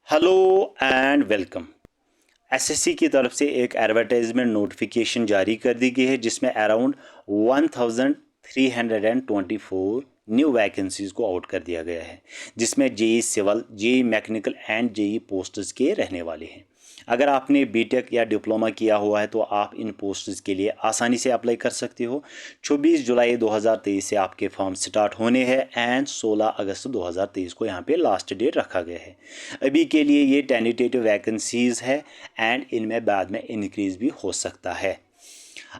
Hello and welcome. SSC की तरफ से एक एडवर्टाइजमेंट नोटिफिकेशन जारी कर दी गई है जिसमें अराउंड 1324 न्यू वैकेंसीज को आउट कर दिया गया है, जिसमें JE civil, JE mechanical and JE posts के रहने वाले हैं। अगर आपने बीटेक या डिप्लोमा किया हुआ है तो आप इन पोस्ट्स के लिए आसानी से अप्लाई कर सकते हो। 24 जुलाई 2023 से आपके फॉर्म स्टार्ट होने हैं एंड 16 अगस्त 2023 को यहाँ पे लास्ट डेट रखा गया है। अभी के लिए ये टेंटेटिव वैकेंसीज़ है एंड इनमें बाद में इंक्रीज़ भी हो सकता है।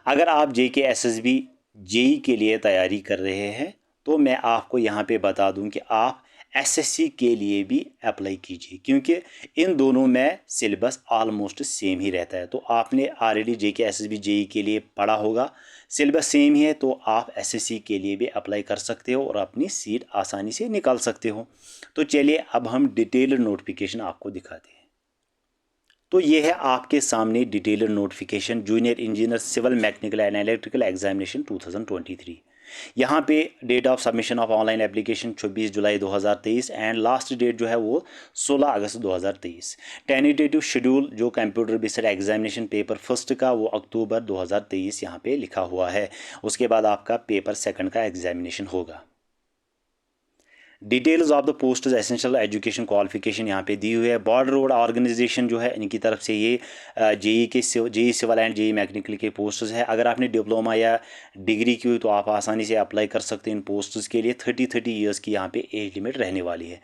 अगर आप जेके एसएसबी जेई के लिए तैयारी कर रहे हैं तो मैं आपको यहाँ पे बता दूँ कि आप एसएससी के लिए भी अप्लाई कीजिए, क्योंकि इन दोनों में सिलेबस ऑलमोस्ट सेम ही रहता है। तो आपने ऑलरेडी जेके एसएसबी जेई के लिए पढ़ा होगा, सिलेबस सेम ही है, तो आप एसएससी के लिए भी अप्लाई कर सकते हो और अपनी सीट आसानी से निकाल सकते हो। तो चलिए अब हम डिटेल्ड नोटिफिकेशन आपको दिखाते हैं। तो ये है आपके सामने detailed notification, junior engineer civil mechanical and electrical examination 2023। यहाँ पे date of submission of online application 24 जुलाई 2023 एंड लास्ट डेट जो है वो 16 अगस्त 2023। टेंटेटिव शेड्यूल जो computer based examination paper first का वो अक्टूबर 2023 यहाँ पे लिखा हुआ है। उसके बाद आपका पेपर सेकंड का एग्जामिनेशन होगा। Details of the post essential education qualification यहाँ पे दी हुई है। बॉर्डर रोड ऑर्गेनाइजेशन जो है इनकी तरफ से ये JE civil and JE mechanical के पोस्ट्स है। अगर आपने डिप्लोमा या डिग्री की हुई तो आप आसानी से अप्लाई कर सकते हैं इन पोस्ट्स के लिए। 30 ईयर्स की यहाँ पे एज लिमिट रहने वाली है।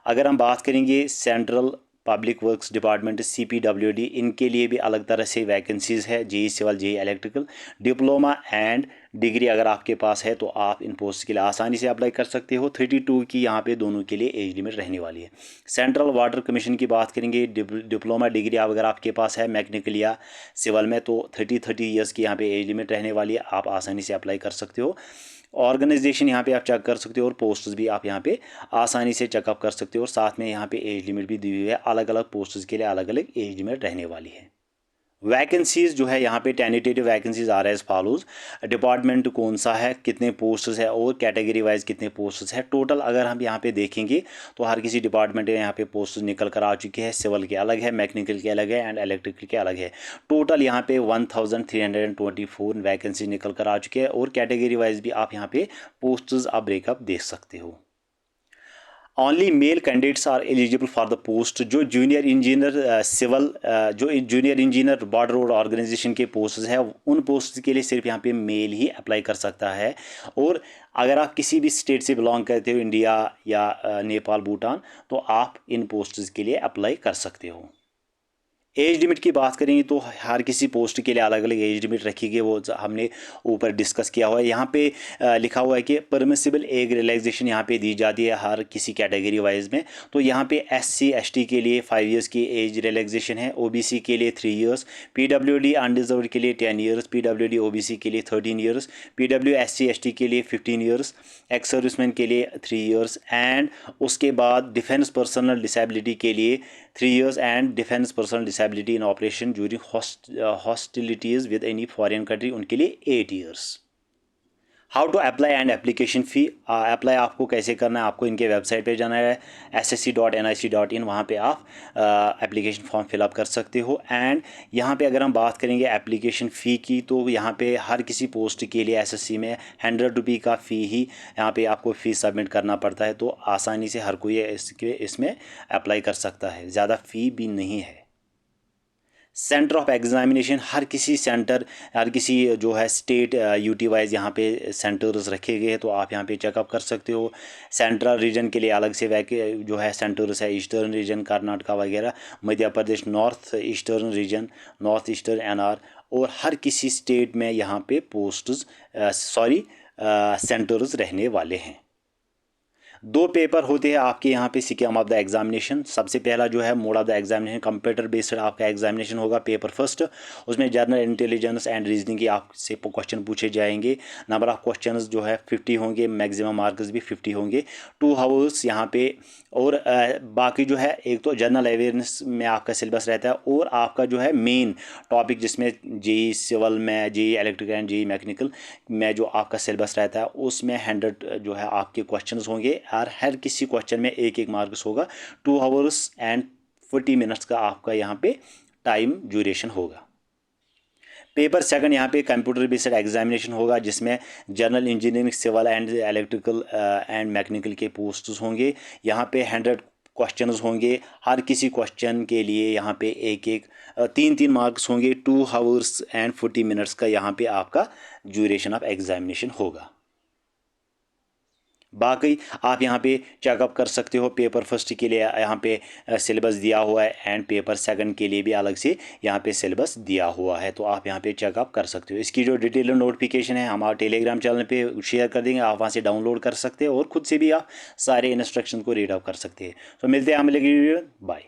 अगर हम बात करेंगे central public works department CPWD, इनके लिए भी अलग तरह से वैकेंसीज़ है। JE civil, JE electrical, diploma and degree अगर आपके पास है तो आप इन पोस्ट के लिए आसानी से अप्लाई कर सकते हो। 32 की यहाँ पे दोनों के लिए एज लिमिट रहने वाली है। सेंट्रल वाटर कमीशन की बात करेंगे, डिप्लोमा डिग्री अगर आपके पास है मैकेनिकल या सिविल में तो 30 ईयर्स की यहाँ पे एज लिमिट रहने वाली है। आप आसानी से अप्लाई कर सकते हो। ऑर्गेनाइजेशन यहाँ पे आप चेक कर सकते हो और पोस्ट्स भी आप यहाँ पे आसानी से चेकअप कर सकते हो। और साथ में यहाँ पे एज लिमिट भी दी हुई है। अलग अलग पोस्ट्स के लिए अलग अलग एज लिमिट रहने वाली है। वैकेंसीज जो है यहाँ पे टेंटेटिव वैकेंसीज आ रहा है एज फॉलोज। डिपार्टमेंट कौन सा है, कितने पोस्ट्स है और कैटेगरी वाइज कितने पोस्ट्स है। टोटल अगर हम यहाँ पे देखेंगे तो हर किसी डिपार्टमेंट में यहाँ पे पोस्ट्स निकल कर आ चुके हैं। सिविल के अलग है, मैकेनिकल के अलग है एंड इलेक्ट्रिकल के अलग है। टोटल यहाँ पे 1324 वैकेंसी निकल कर आ चुके हैं और कैटेगरी वाइज भी आप यहाँ पे पोस्ट्स आप ब्रेकअप देख सकते हो। Only male candidates are eligible for the post. जो जूनियर इंजीनियर सिविल, जो junior engineer border road organisation के पोस्ट हैं उन पोस्ट के लिए सिर्फ यहाँ पे मेल ही अप्लाई कर सकता है। और अगर आप किसी भी स्टेट से बिलोंग करते हो, इंडिया या नेपाल, भूटान, तो आप इन पोस्ट्स के लिए अप्लाई कर सकते हो। एज लिमिट की बात करेंगे तो हर किसी पोस्ट के लिए अलग अलग एज लिमिट रखी गई, वो हमने ऊपर डिस्कस किया हुआ है। यहाँ पे लिखा हुआ है कि परमिसिबल एज रिलैक्सेशन यहाँ पे दी जाती है हर किसी कैटेगरी वाइज में। तो यहाँ पे SC ST के लिए 5 ईयर्स की एज रिलैक्सेशन है, OBC के लिए 3 ईयर्स, PWD अनडिजर्व्ड के लिए 10 ईयर्स, PWD OBC के लिए 13 ईयर्स, PW SC ST के लिए 15 ईयर्स, एक्स सर्विसमैन के लिए 3 ईयर्स एंड उसके बाद डिफेंस पर्सनल डिसेबिलिटी के लिए 3 years and defense personal disability in operation during hostilities with any foreign country उनके लिए 8 years। How to apply and application fee. Apply आपको कैसे करना है, आपको इनके वेबसाइट पे जाना है ssc.nic.in। वहाँ पे आप एप्लीकेशन फॉर्म फिलअप कर सकते हो। एंड यहाँ पे अगर हम बात करेंगे एप्लीकेशन फ़ी की तो यहाँ पे हर किसी पोस्ट के लिए SSC में 100 रुपये का फ़ी ही यहाँ पे आपको फ़ीस सबमिट करना पड़ता है। तो आसानी से हर कोई इसमें अप्लाई कर सकता है, ज़्यादा फ़ी भी नहीं है। सेंटर ऑफ एग्जामिनेशन, हर किसी सेंटर, हर किसी जो है स्टेट UT वाइज यहाँ पे सेंटर्स रखे गए हैं, तो आप यहाँ पे चेकअप कर सकते हो। सेंट्रल रीजन के लिए अलग से जो है सेंटर्स है, ईस्टर्न रीजन कर्नाटका वगैरह, Madhya Pradesh north eastern region, north eastern NR, और हर किसी स्टेट में यहाँ पे पोस्ट्स सेंटर्स रहने वाले हैं। 2 पेपर होते हैं आपके यहाँ पे स्कीम ऑफ द एग्जामिनेशन। सबसे पहला जो है mode of the examination computer based आपका एग्जामिनेशन होगा, पेपर फर्स्ट। उसमें जनरल इंटेलिजेंस एंड रीजनिंग की आपसे क्वेश्चन पूछे जाएंगे। नंबर ऑफ क्वेश्चंस जो है 50 होंगे, मैक्सिमम मार्क्स भी 50 होंगे। 2 आवर्स यहाँ पे। और बाकी जो है एक तो जनरल अवेयरनेस में आपका सिलेबस रहता है और आपका जो है मेन टॉपिक जिसमें जेई सिविल में, JE electrical and JE mechanical में जो आपका सिलेबस रहता है उसमें 100 जो है आपके क्वेश्चंस होंगे और हर किसी क्वेश्चन में एक मार्क्स होगा। 2 आवर्स एंड 40 मिनट्स का आपका यहाँ पे टाइम ड्यूरेशन होगा। पेपर सेकंड यहाँ पे कंप्यूटर बेस्ड एग्जामिनेशन होगा, जिसमें general engineering, civil and electrical and mechanical के पोस्ट्स होंगे। यहाँ पे 100 क्वेश्चंस होंगे। हर किसी क्वेश्चन के लिए यहाँ पे एक एक 3-3 मार्क्स होंगे। 2 आवर्स एंड 40 मिनट्स का यहाँ पे आपका ड्यूरेशन ऑफ एग्जामिनेशन होगा। बाकी आप यहाँ पे चेकअप कर सकते हो। पेपर फर्स्ट के लिए यहाँ पे सिलेबस दिया हुआ है एंड पेपर सेकंड के लिए भी अलग से यहाँ पे सिलेबस दिया हुआ है, तो आप यहाँ पे चेकअप कर सकते हो। इसकी जो डिटेल नोटिफिकेशन है हमारे टेलीग्राम चैनल पे शेयर कर देंगे, आप वहाँ से डाउनलोड कर सकते हो और ख़ुद से भी आप सारे इंस्ट्रक्शन को रीड आउट कर सकते हैं। तो मिलते हैं हम अगली वीडियो। बाय।